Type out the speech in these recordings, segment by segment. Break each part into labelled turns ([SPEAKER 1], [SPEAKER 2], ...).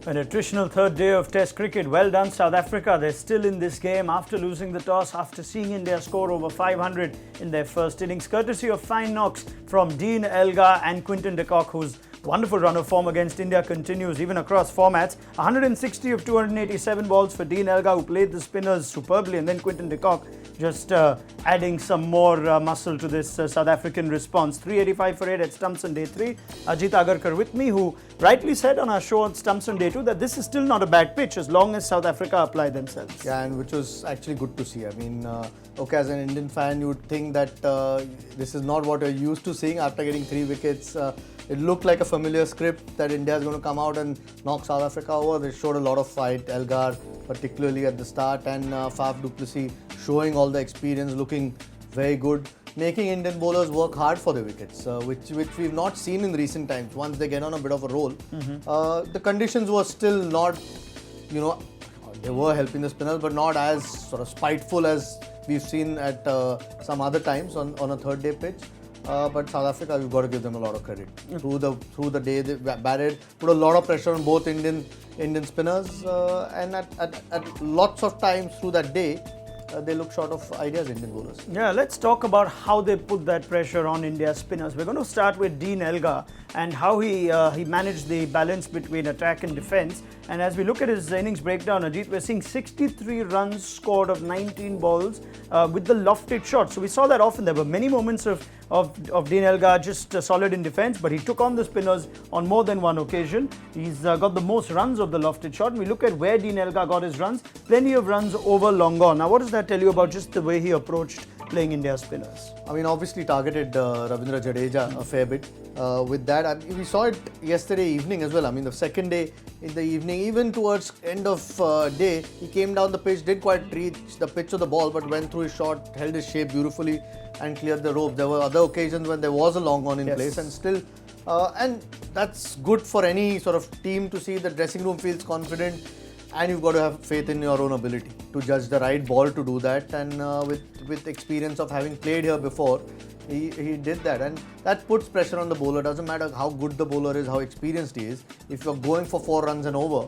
[SPEAKER 1] An attritional third day of Test cricket. Well done, South Africa. They're still in this game after losing the toss, after seeing India score over 500 in their first innings, courtesy of fine knocks from Dean Elgar and Quinton de Kock, whose wonderful run of form against India continues even across formats. 160 of 287 balls for Dean Elgar, who played the spinners superbly, and then Quinton de Kock just adding some more muscle to this South African response. 385 for 8 at stumps on day 3. Ajit Agarkar with me, who rightly said on our show on stumps on day 2 that this is still not a bad pitch as long as South Africa apply themselves.
[SPEAKER 2] Yeah, and which was actually good to see. I mean, okay, as an Indian fan, you would think that this is not what you're used to seeing after getting 3 wickets. It looked like a familiar script that India is going to come out and knock South Africa over. They showed a lot of fight. Elgar, particularly at the start, and Faf du Plessis showing all the experience, looking very good, making Indian bowlers work hard for the wickets, which we've not seen in recent times. Once they get on a bit of a roll, the conditions were still not, they were helping the spinners, but not as sort of spiteful as we've seen at some other times on a third day pitch. But South Africa, we've got to give them a lot of credit. Through the day they batted, put a lot of pressure on both Indian spinners, and at lots of times through that day, they look short of ideas, Indian bowlers.
[SPEAKER 1] Yeah, let's talk about how they put that pressure on India's spinners. We're going to start with Dean Elgar and how he managed the balance between attack and defence. And as we look at his innings breakdown, Ajit, we're seeing 63 runs scored of 19 balls with the lofted shot. So we saw that often. There were many moments of Dean Elgar just solid in defence, but he took on the spinners on more than one occasion. He's got the most runs of the lofted shot. And we look at where Dean Elgar got his runs, plenty of runs over long on. Now, what does that tell you about just the way he approached playing India's spinners?
[SPEAKER 2] I mean, obviously targeted Ravindra Jadeja a fair bit with that. We saw it yesterday evening as well. I mean, the second day in the evening, even towards end of day, he came down the pitch, didn't quite reach the pitch of the ball, but went through his shot, held his shape beautifully and cleared the rope. There were other occasions when there was a long on in place, and still, and that's good for any sort of team to see the dressing room feels confident, and you've got to have faith in your own ability to judge the right ball to do that. And with experience of having played here before, he did that, and that puts pressure on the bowler. Doesn't matter how good the bowler is, how experienced he is. If you're going for 4 runs and over,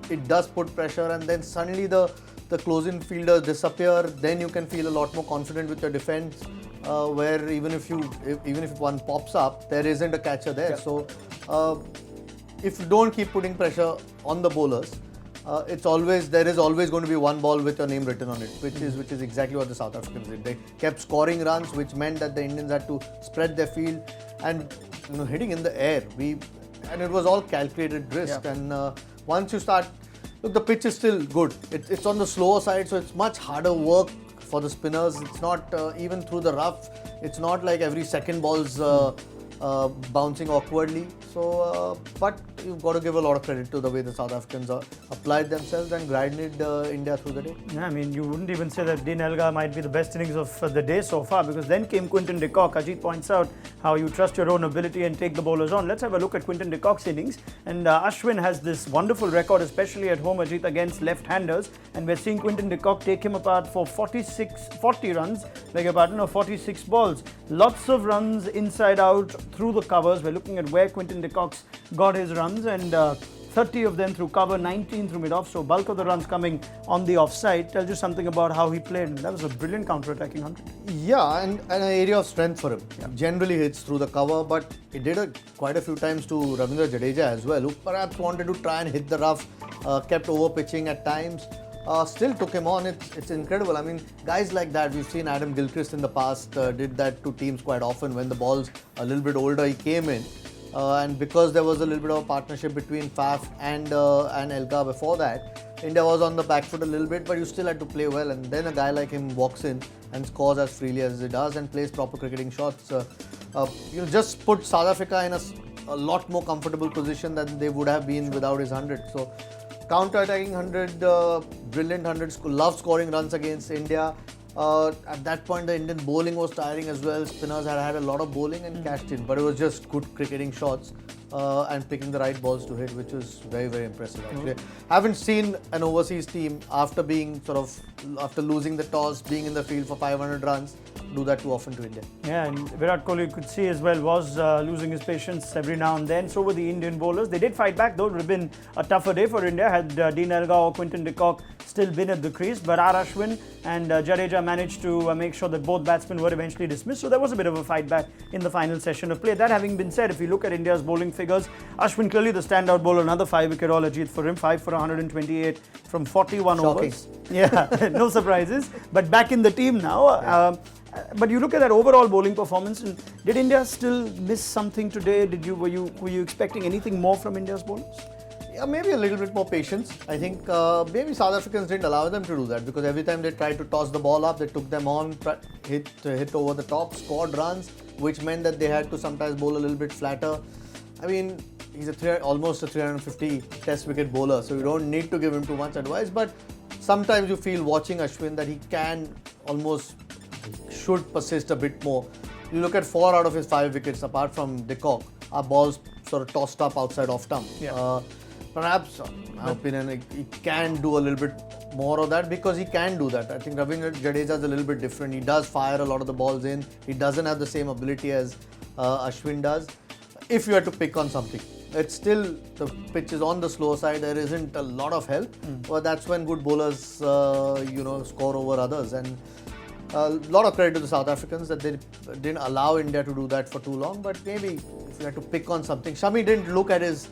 [SPEAKER 2] it does put pressure, and then suddenly the closing fielders disappear. Then you can feel a lot more confident with your defence, where even if one pops up, there isn't a catcher there. So if you don't keep putting pressure on the bowlers, there is always going to be one ball with your name written on it, which is exactly what the South Africans did. They kept scoring runs, which meant that the Indians had to spread their field and hitting in the air. And it was all calculated risk. And once you start, look, the pitch is still good. It's on the slower side, so it's much harder work for the spinners. It's not even through the rough. It's not like every second ball's bouncing awkwardly. So, but you've got to give a lot of credit to the way the South Africans applied themselves and grinded India through the day.
[SPEAKER 1] Yeah, I mean, you wouldn't even say that Dean Elgar might be the best innings of the day so far, because then came Quinton de Kock. Ajit points out how you trust your own ability and take the bowlers on. Let's have a look at Quinton de Kock's innings. And Ashwin has this wonderful record, especially at home, Ajit, against left-handers. And we're seeing Quinton de Kock take him apart for 40 runs, 46 balls. Lots of runs inside out through the covers. We're looking at where Quinton de Kock's got his runs, and 30 of them through cover, 19 through mid-off. So bulk of the runs coming on the offside. Tells you something about how he played. That was a brilliant counter-attacking 100.
[SPEAKER 2] Yeah, and an area of strength for him. Yeah. Generally hits through the cover, but he did quite a few times to Ravindra Jadeja as well, who perhaps wanted to try and hit the rough, kept over-pitching at times. Still took him on. It's incredible. I mean, guys like that, we've seen Adam Gilchrist in the past did that to teams quite often. When the ball's a little bit older, he came in. And because there was a little bit of a partnership between Faf and Elgar before that, India was on the back foot a little bit, but you still had to play well. And then a guy like him walks in and scores as freely as he does and plays proper cricketing shots. Just put South Africa in a lot more comfortable position than they would have been without his 100. So counter-attacking 100, brilliant 100, love scoring runs against India. At that point, the Indian bowling was tiring as well. Spinners had a lot of bowling and cashed in, but it was just good cricketing shots and picking the right balls to hit, which was very, very impressive actually. Haven't seen an overseas team after losing the toss, being in the field for 500 runs, do that too often to India.
[SPEAKER 1] Yeah, and Virat Kohli, you could see as well, was losing his patience every now and then. So were the Indian bowlers. They did fight back, though. It would have been a tougher day for India had Dean Elgar or Quinton de Kock still been at the crease. But R. Ashwin and Jadeja managed to make sure that both batsmen were eventually dismissed. So there was a bit of a fight back in the final session of play. That having been said, if you look at India's bowling figures, Ashwin clearly the standout bowler, another 5-wicket haul, Ajit, for him, 5 for 128 from 41
[SPEAKER 2] Shocking.
[SPEAKER 1] overs. Yeah, no surprises. But back in the team now. But you look at that overall bowling performance, and did India still miss something today? Were you expecting anything more from India's bowlers?
[SPEAKER 2] Yeah, maybe a little bit more patience. I think maybe South Africans didn't allow them to do that, because every time they tried to toss the ball up, they took them on, hit over the top, scored runs, which meant that they had to sometimes bowl a little bit flatter. I mean, he's almost a 350 test wicket bowler, so you don't need to give him too much advice. But sometimes you feel watching Ashwin that he should persist a bit more. You look at 4 out of his 5 wickets, apart from de Kock, are balls sort of tossed up outside off stump.
[SPEAKER 1] Yeah.
[SPEAKER 2] Perhaps, in my opinion, he can do a little bit more of that, because he can do that. I think Ravindra Jadeja is a little bit different. He does fire a lot of the balls in. He doesn't have the same ability as Ashwin does. If you had to pick on something, it's still the pitch is on the slow side. There isn't a lot of help, but that's when good bowlers, score over others. And a lot of credit to the South Africans that they didn't allow India to do that for too long. But maybe if you had to pick on something, Shami didn't look at his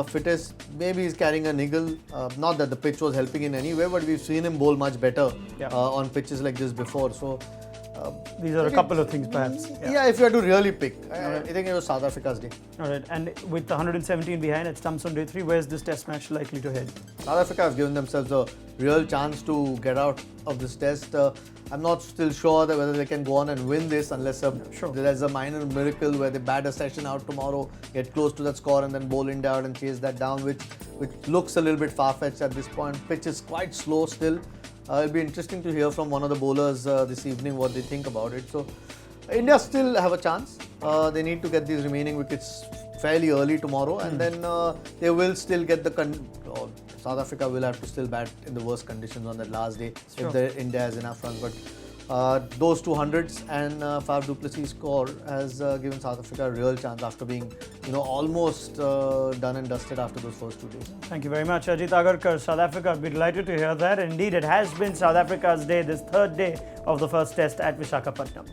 [SPEAKER 2] fittest. Maybe he's carrying a niggle. Not that the pitch was helping in any way, but we've seen him bowl much better on pitches like this before. So
[SPEAKER 1] these are a couple of things, perhaps.
[SPEAKER 2] Yeah, if you had to really pick, I think it was South Africa's day.
[SPEAKER 1] All right, and with 117 behind, it stumps on day 3. Where's this Test match likely to head?
[SPEAKER 2] South Africa has given themselves a real chance to get out of this Test. I'm not still sure that whether they can go on and win this unless there's a minor miracle where they bat a session out tomorrow, get close to that score, and then bowl India out and chase that down, which looks a little bit far-fetched at this point. Pitch is quite slow still. It'll be interesting to hear from one of the bowlers this evening what they think about it. So, India still have a chance. They need to get these remaining wickets fairly early tomorrow, and then they will still get South Africa will have to still bat in the worst conditions on that last day if India has enough runs. But those 200s and Faf du Plessis score has given South Africa a real chance after being, almost done and dusted after those first 2 days.
[SPEAKER 1] Thank you very much, Ajit Agarkar, South Africa. I'd be delighted to hear that. Indeed, it has been South Africa's day, this third day of the first Test at Visakhapatnam.